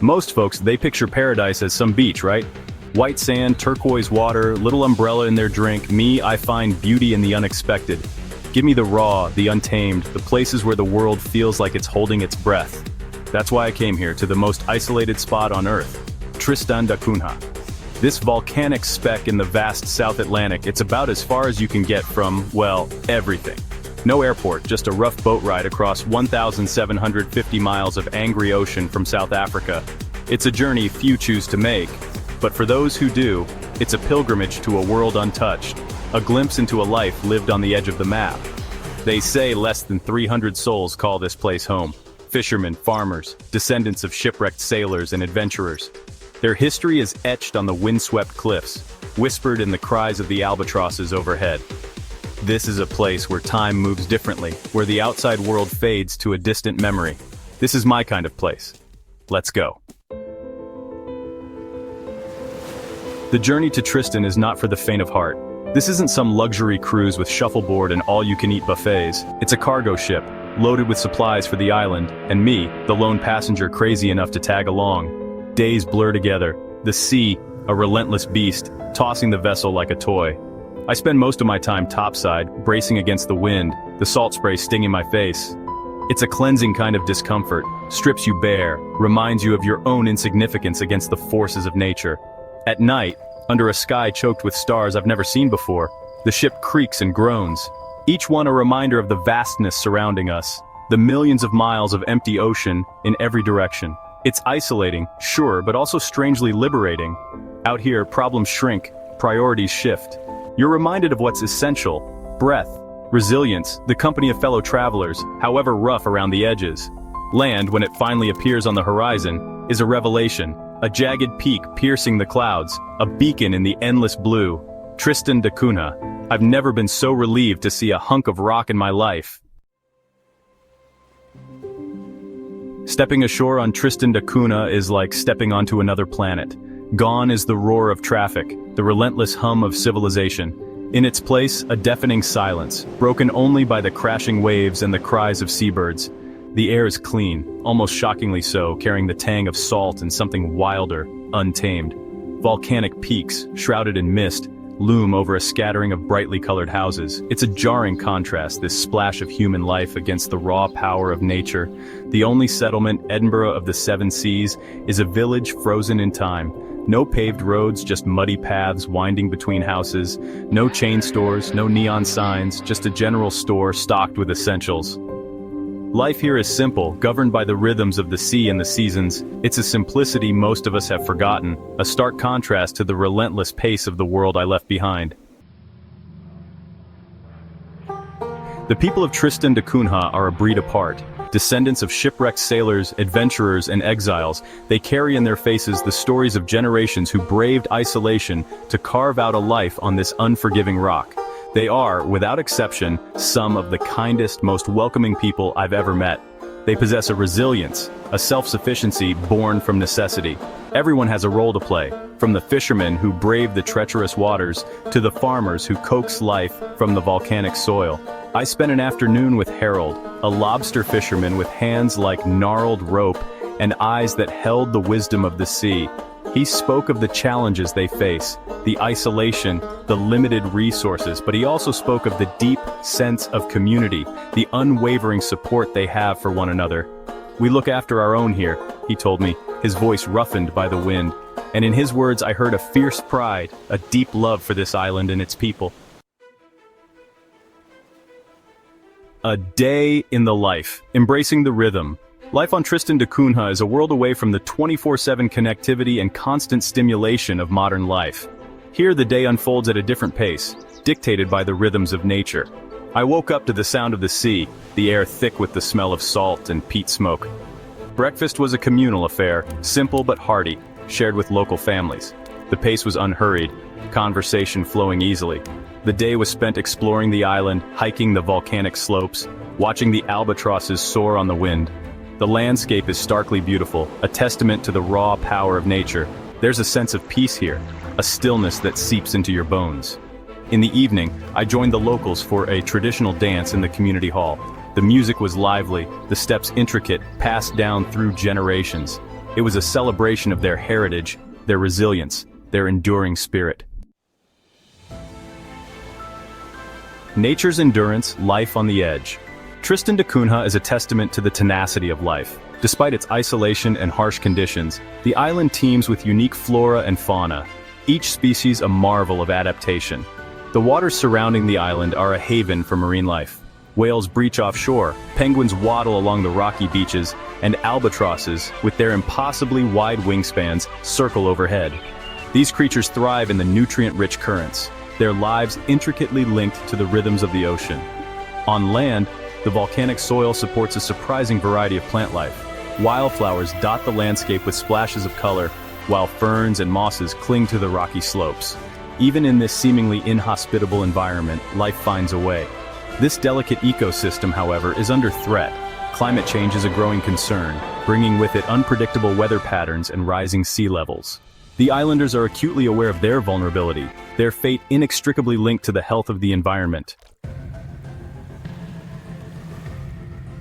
Most folks, they picture paradise as some beach, right? White sand, turquoise water, little umbrella in their drink. Me, I find beauty in the unexpected. Give me the raw, the untamed, the places where the world feels like it's holding its breath. That's why I came here, to the most isolated spot on Earth, Tristan da Cunha. This volcanic speck in the vast South Atlantic, it's about as far as you can get from, well, everything. No airport, just a rough boat ride across 1,750 miles of angry ocean from South Africa. It's a journey few choose to make, but for those who do, it's a pilgrimage to a world untouched, a glimpse into a life lived on the edge of the map. They say less than 300 souls call this place home. Fishermen, farmers, descendants of shipwrecked sailors and adventurers. Their history is etched on the windswept cliffs, whispered in the cries of the albatrosses overhead. This is a place where time moves differently, where the outside world fades to a distant memory. This is my kind of place. Let's go. The journey to Tristan is not for the faint of heart. This isn't some luxury cruise with shuffleboard and all-you-can-eat buffets. It's a cargo ship, loaded with supplies for the island, and me, the lone passenger crazy enough to tag along. Days blur together, the sea, a relentless beast, tossing the vessel like a toy. I spend most of my time topside, bracing against the wind, the salt spray stinging my face. It's a cleansing kind of discomfort, strips you bare, reminds you of your own insignificance against the forces of nature. At night, under a sky choked with stars I've never seen before, the ship creaks and groans, each one a reminder of the vastness surrounding us, the millions of miles of empty ocean in every direction. It's isolating, sure, but also strangely liberating. Out here, problems shrink, priorities shift. You're reminded of what's essential: breath, resilience, the company of fellow travelers, however rough around the edges. Land, when it finally appears on the horizon, is a revelation, a jagged peak piercing the clouds, a beacon in the endless blue. Tristan da Cunha. I've never been so relieved to see a hunk of rock in my life. Stepping ashore on Tristan da Cunha is like stepping onto another planet. Gone is the roar of traffic, the relentless hum of civilization. In its place, a deafening silence, broken only by the crashing waves and the cries of seabirds. The air is clean, almost shockingly so, carrying the tang of salt and something wilder, untamed. Volcanic peaks, shrouded in mist, loom over a scattering of brightly colored houses. It's a jarring contrast, this splash of human life against the raw power of nature. The only settlement, Edinburgh of the Seven Seas, is a village frozen in time. No paved roads, just muddy paths winding between houses. No chain stores, no neon signs, just a general store stocked with essentials. Life here is simple, governed by the rhythms of the sea and the seasons. It's a simplicity most of us have forgotten, a stark contrast to the relentless pace of the world I left behind. The people of Tristan da Cunha are a breed apart. Descendants of shipwrecked sailors, adventurers, and exiles, they carry in their faces the stories of generations who braved isolation to carve out a life on this unforgiving rock. They are, without exception, some of the kindest, most welcoming people I've ever met. They possess a resilience, a self-sufficiency born from necessity. Everyone has a role to play, from the fishermen who brave the treacherous waters to the farmers who coax life from the volcanic soil. I spent an afternoon with Harold, a lobster fisherman with hands like gnarled rope and eyes that held the wisdom of the sea. He spoke of the challenges they face, the isolation, the limited resources, but he also spoke of the deep sense of community, the unwavering support they have for one another. "We look after our own here," he told me, his voice roughened by the wind. And in his words I heard a fierce pride, a deep love for this island and its people. A day in the life, embracing the rhythm. Life on Tristan da Cunha is a world away from the 24/7 connectivity and constant stimulation of modern life. Here the day unfolds at a different pace, dictated by the rhythms of nature. I woke up to the sound of the sea, the air thick with the smell of salt and peat smoke. Breakfast was a communal affair, simple but hearty, shared with local families. The pace was unhurried, conversation flowing easily. The day was spent exploring the island, hiking the volcanic slopes, watching the albatrosses soar on the wind. The landscape is starkly beautiful, a testament to the raw power of nature. There's a sense of peace here, a stillness that seeps into your bones. In the evening, I joined the locals for a traditional dance in the community hall. The music was lively, the steps intricate, passed down through generations. It was a celebration of their heritage, their resilience, their enduring spirit. Nature's endurance, life on the edge. Tristan da Cunha is a testament to the tenacity of life. Despite its isolation and harsh conditions, the island teems with unique flora and fauna, each species a marvel of adaptation. The waters surrounding the island are a haven for marine life. Whales breach offshore, penguins waddle along the rocky beaches, and albatrosses, with their impossibly wide wingspans, circle overhead. These creatures thrive in the nutrient-rich currents, their lives intricately linked to the rhythms of the ocean. On land, the volcanic soil supports a surprising variety of plant life. Wildflowers dot the landscape with splashes of color, while ferns and mosses cling to the rocky slopes. Even in this seemingly inhospitable environment, life finds a way. This delicate ecosystem, however, is under threat. Climate change is a growing concern, bringing with it unpredictable weather patterns and rising sea levels. The islanders are acutely aware of their vulnerability, their fate inextricably linked to the health of the environment.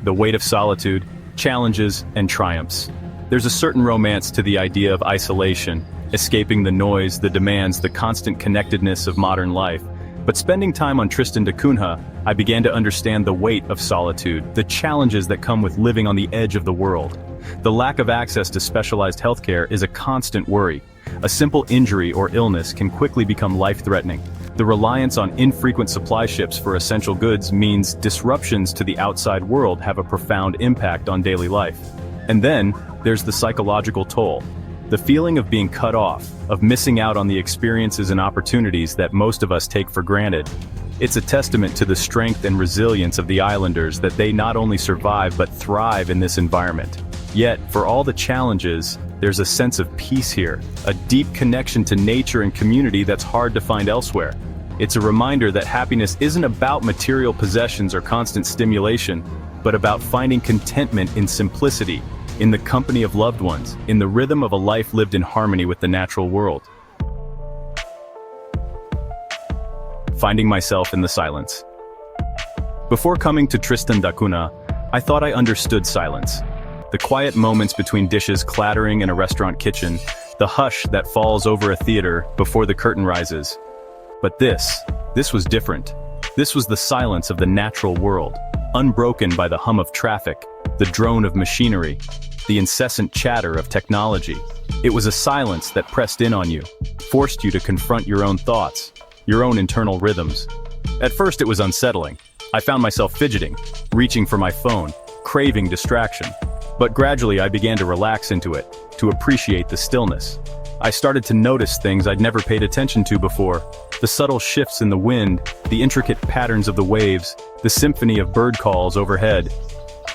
The weight of solitude, challenges, and triumphs. There's a certain romance to the idea of isolation, escaping the noise, the demands, the constant connectedness of modern life. But spending time on Tristan da Cunha, I began to understand the weight of solitude, the challenges that come with living on the edge of the world. The lack of access to specialized healthcare is a constant worry. A simple injury or illness can quickly become life-threatening. The reliance on infrequent supply ships for essential goods means disruptions to the outside world have a profound impact on daily life. And then, there's the psychological toll. The feeling of being cut off, of missing out on the experiences and opportunities that most of us take for granted. It's a testament to the strength and resilience of the islanders that they not only survive but thrive in this environment. Yet, for all the challenges, there's a sense of peace here, a deep connection to nature and community that's hard to find elsewhere. It's a reminder that happiness isn't about material possessions or constant stimulation, but about finding contentment in simplicity, in the company of loved ones, in the rhythm of a life lived in harmony with the natural world. Finding myself in the silence. Before coming to Tristan da Cunha, I thought I understood silence. The quiet moments between dishes clattering in a restaurant kitchen, the hush that falls over a theater before the curtain rises. But this was different. This was the silence of the natural world, unbroken by the hum of traffic, the drone of machinery, the incessant chatter of technology. It was a silence that pressed in on you, forced you to confront your own thoughts, your own internal rhythms. At first it was unsettling. I found myself fidgeting, reaching for my phone, craving distraction. But gradually I began to relax into it, to appreciate the stillness. I started to notice things I'd never paid attention to before. The subtle shifts in the wind, the intricate patterns of the waves, the symphony of bird calls overhead.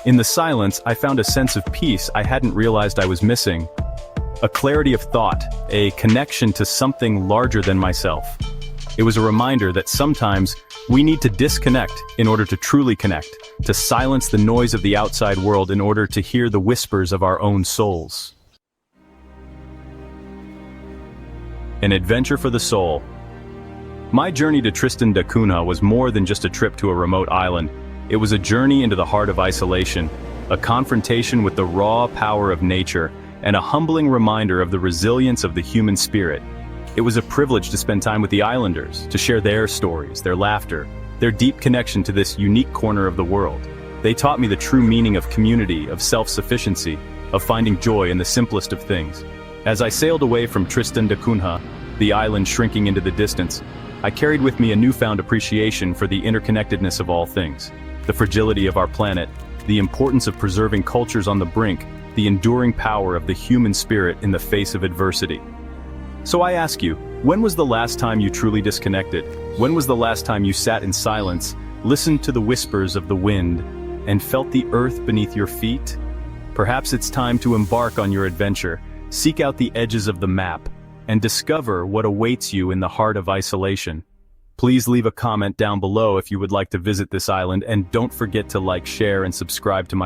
In the silence, I found a sense of peace I hadn't realized I was missing. A clarity of thought, a connection to something larger than myself. It was a reminder that sometimes we need to disconnect in order to truly connect, to silence the noise of the outside world in order to hear the whispers of our own souls. An adventure for the soul. My journey to Tristan da Cunha was more than just a trip to a remote island. It was a journey into the heart of isolation, a confrontation with the raw power of nature, and a humbling reminder of the resilience of the human spirit. It was a privilege to spend time with the islanders, to share their stories, their laughter, their deep connection to this unique corner of the world. They taught me the true meaning of community, of self-sufficiency, of finding joy in the simplest of things. As I sailed away from Tristan da Cunha, the island shrinking into the distance, I carried with me a newfound appreciation for the interconnectedness of all things, the fragility of our planet, the importance of preserving cultures on the brink, the enduring power of the human spirit in the face of adversity. So I ask you, when was the last time you truly disconnected? When was the last time you sat in silence, listened to the whispers of the wind, and felt the earth beneath your feet? Perhaps it's time to embark on your adventure, seek out the edges of the map, and discover what awaits you in the heart of isolation. Please leave a comment down below if you would like to visit this island, and don't forget to like, share, and subscribe to my